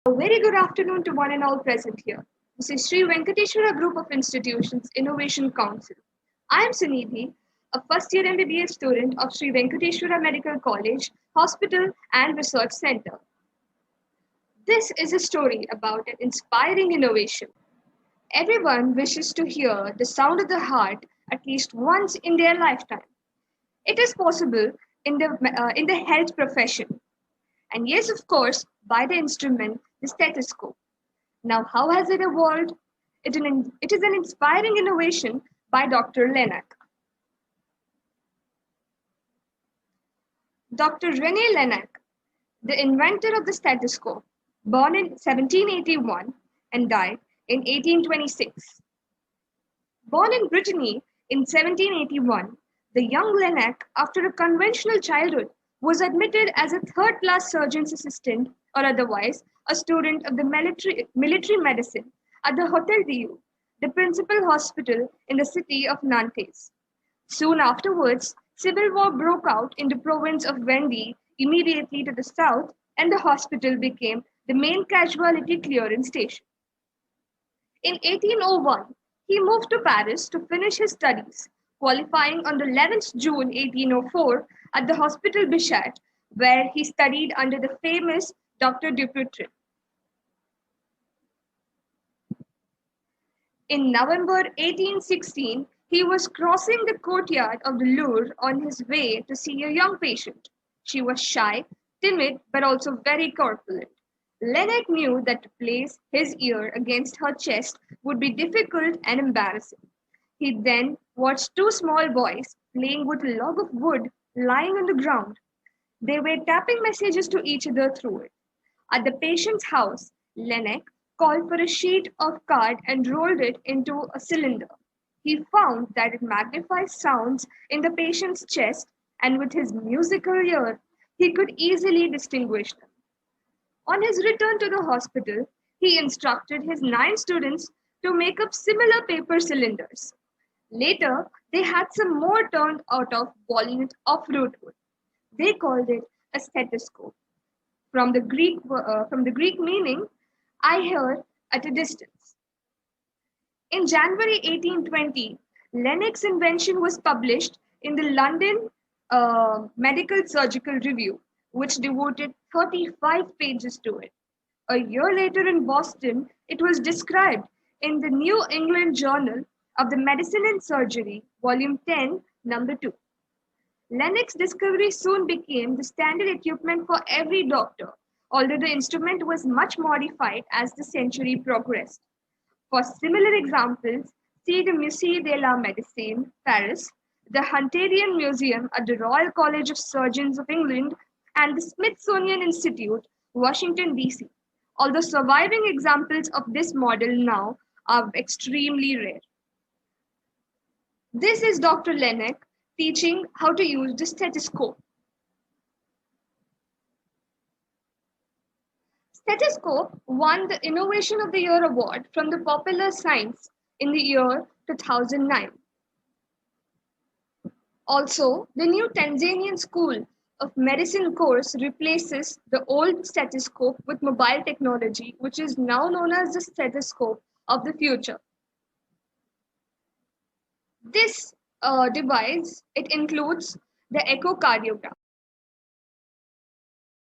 A very good afternoon to one and all present here. This is Sri Venkateshwara Group of Institutions Innovation Council. I am Sunidhi, a first year MBBS student of Sri Venkateshwara Medical College, Hospital and Research Center. This is a story about an inspiring innovation. Everyone wishes to hear the sound of the heart at least once in their lifetime. It is possible in the health profession. And yes, of course, by the instrument, the stethoscope. Now, how has it evolved? It is an inspiring innovation by Dr. Lennox. Dr. René Lennox, the inventor of the stethoscope, born in 1781 and died in 1826. Born in Brittany in 1781, the young Lennox, after a conventional childhood, was admitted as a third-class surgeon's assistant or otherwise a student of the military medicine at the Hôtel Dieu, the principal hospital in the city of Nantes. Soon afterwards, civil war broke out in the province of Vendée immediately to the south, and the hospital became the main casualty clearance station. In 1801, he moved to Paris to finish his studies, qualifying on the 11th June 1804 at the Hospital Bichat, where he studied under the famous Dr. Dupuytren. In November 1816, he was crossing the courtyard of the Louvre on his way to see a young patient. She was shy, timid, but also very corpulent. Lennox knew that to place his ear against her chest would be difficult and embarrassing. He then watched two small boys playing with a log of wood lying on the ground. They were tapping messages to each other through it. At the patient's house, Lennox called for a sheet of card and rolled it into a cylinder. He found that it magnified sounds in the patient's chest, and with his musical ear, he could easily distinguish them. On his return to the hospital, he instructed his 9 students to make up similar paper cylinders. Later, they had some more turned out of walnut of rootwood. They called it a stethoscope, from the Greek meaning "I hear at a distance." In January 1820, Lennox's invention was published in the London Medical Surgical Review, which devoted 35 pages to it. A year later in Boston, it was described in the New England Journal of the Medicine and Surgery, Volume 10, Number 2. Lennox's discovery soon became the standard equipment for every doctor, although the instrument was much modified as the century progressed. For similar examples, see the Musée de la Médecine, Paris, the Hunterian Museum at the Royal College of Surgeons of England, and the Smithsonian Institute, Washington, D.C., although surviving examples of this model now are extremely rare. This is Dr. Lennox teaching how to use the stethoscope. Stethoscope won the Innovation of the Year award from the Popular Science in the year 2009. Also, the new Tanzanian School of Medicine course replaces the old stethoscope with mobile technology, which is now known as the stethoscope of the future. This device, it includes the echocardiogram.